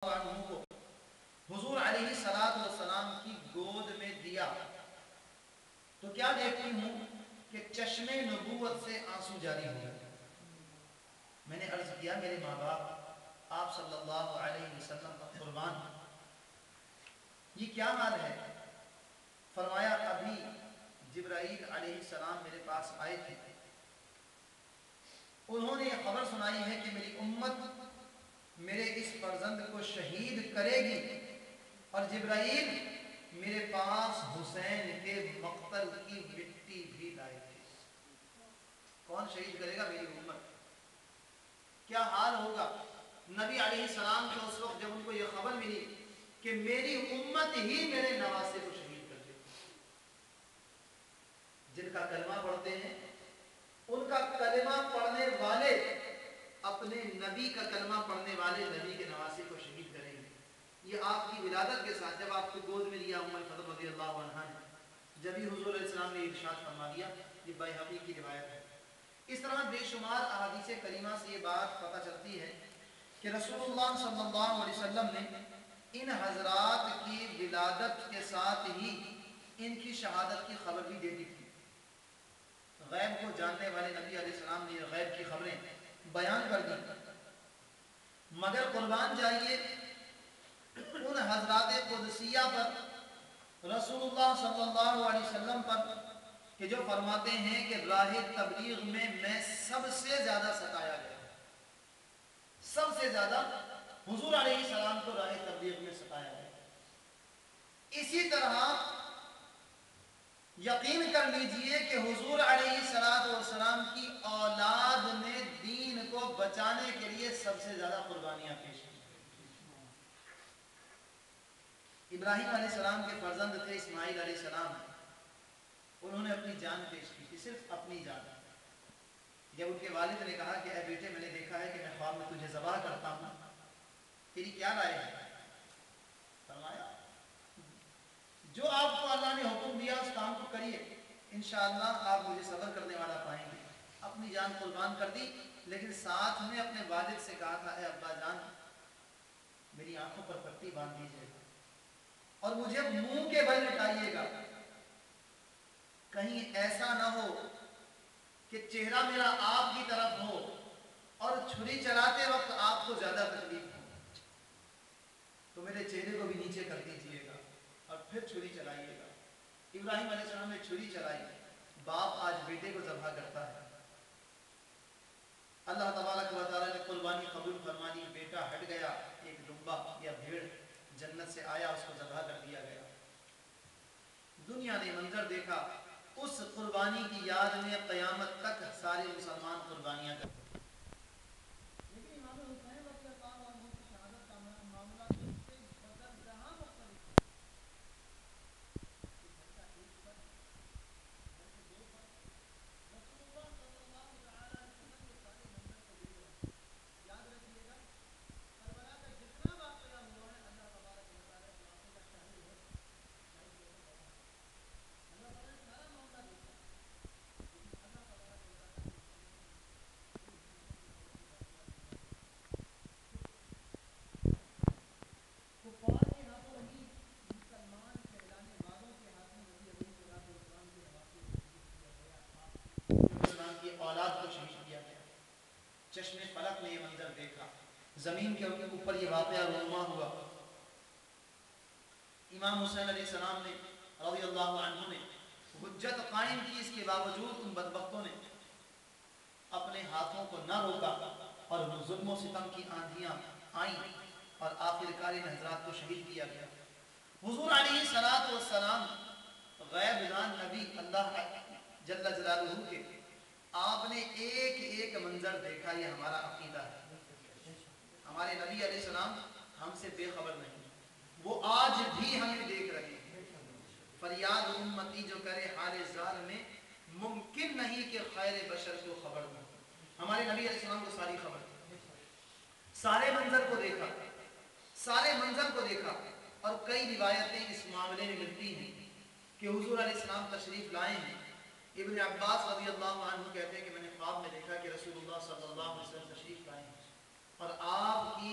عنہ کو حضور علیہ السلام کی گود میں دیا تو کیا دیکھتی ہوں کہ چشمے نبوت سے آنسو جاری ہو گئے۔ میں نے عرض کیا میرے ماں باپ آپ صلی اللہ علیہ وسلم کا قربان، یہ کیا حال ہے؟ فرمایا ابھی جبرائیل علیہ السلام میرے پاس آئے تھے، انہوں نے یہ خبر سنائی ہے کہ میری امت میرے اس فرزند کو شہید کرے گی، اور جبرائیل میرے پاس حسین کے مقتل کی مٹی بھی لائے تھے۔ کون شہید کرے گا؟ میری امت۔ کیا حال ہوگا نبی علیہ السلام کے اس وقت جب ان کو یہ خبر ملی کہ میری امت ہی میرے نواسے کو شہید کر دے گی۔ جن کا کلمہ پڑھتے ہیں ان کا کلمہ پڑھنے والے اپنے نبی کا کلمہ پڑھنے والے نبی کے نواسے کو شہید کریں گے۔ یہ آپ کی ولادت کے ساتھ جب آپ کو گود میں لیا ام الفضل رضی اللہ عنہا نے، جب ہی حضور علیہ السلام نے ارشاد فرما دیا، یہ بیہقی کی روایت ہے۔ اس طرح بے شمار احادیث کریمہ سے یہ بات پتہ چلتی ہے کہ رسول اللہ صلی اللہ علیہ وسلم نے ان حضرات کی ولادت کے ساتھ ہی ان کی شہادت کی خبر بھی دے دی تھی۔ غیب کو جاننے والے نبی علیہ السلام نے یہ غیب کی خبریں بیان کر دی، مگر قربان جائیے ان حضرات قدسیہ پر، رسول اللہ صلی اللہ علیہ وسلم پر، کہ جو فرماتے ہیں کہ راہ تبلیغ میں سب سے زیادہ ستایا گیا، سب سے زیادہ حضور علیہ السلام کو راہ تبلیغ میں ستایا گیا۔ اسی طرح یقین کر لیجئے کہ حضور علیہ السلام کی اولاد نے دین کو بچانے کے لیے سب سے زیادہ قربانیاں پیش کی۔ ابراہیم علیہ السلام کے فرزند تھے اسماعیل علیہ السلام، انہوں نے اپنی جان پیش کی تھی، صرف اپنی جان۔ جب ان کے والد نے کہا کہ اے بیٹے میں نے دیکھا ہے کہ میں خواب میں تجھے ذبح کرتا ہوں، تیری کیا رائے ہے؟ فرمایا جو آپ کو اللہ نے حکم دیا اس کام کو کریے، انشاءاللہ آپ مجھے صبر کرنے والا پائیں گے۔ اپنی جان قربان کر دی، لیکن ساتھ میں اپنے والد سے کہا تھا اے ابا جان میری آنکھوں پر پٹی باندھ دیجیے اور مجھے منہ کے بل لٹائیے گا، کہیں ایسا نہ ہو کہ چہرہ میرا آپ کی طرف ہو اور چھری چلاتے وقت آپ کو زیادہ تکلیف ہو، تو میرے چہرے کو بھی نیچے کر دیجیے گا اور پھر چھری چلائیے گا۔ ابراہیم علیہ السلام نے چھری چلائی، باپ آج بیٹے کو ذبح کرتا ہے۔ اللہ تبارک و تعالی نے قربانی قبول فرما لی، بیٹا ہٹ گیا، ایک دمبا یا بھیڑ جنت سے آیا، اس کو ذبح کر دیا گیا۔ دنیا نے منظر دیکھا، اس قربانی کی یاد میں قیامت تک سارے مسلمان قربانیاں کرتے ہیں۔ چشم فلک نے یہ منظر دیکھا، زمین کے اوپر یہ واقعہ رونما ہوا۔ امام حسین علیہ السلام نے رضی اللہ عنہ نے حجت قائم کی، اس کے باوجود ان بدبختوں نے اپنے ہاتھوں کو نہ روکا اور ظلم و ستم کی آندھیاں آئیں اور آخرکار ان حضرات کو شہید کیا گیا۔ حضور علیہ السلام غیب دان نبی اللہ جل جلالہ کے، آپ نے ایک ایک منظر دیکھا، یہ ہمارا عقیدہ ہے۔ ہمارے نبی علیہ السلام ہم سے بے خبر نہیں، وہ آج بھی ہمیں دیکھ رہے ہیں۔ فریاد امتی جو کرے حال زار میں، ممکن نہیں کہ خیر بشر کو خبر نہ ہو۔ ہمارے نبی علیہ السلام کو ساری خبر تھی، سارے منظر کو دیکھا، سارے منظر کو دیکھا۔ اور کئی روایتیں اس معاملے میں ملتی ہیں کہ حضور علیہ السلام تشریف لائے ہیں۔ ابن عباس رضی اللہ عنہ کہتے ہیں کہ میں نے خواب میں دیکھا کہ رسول اللہ صلی اللہ علیہ وسلم تشریف لائے ہیں اور آپ کی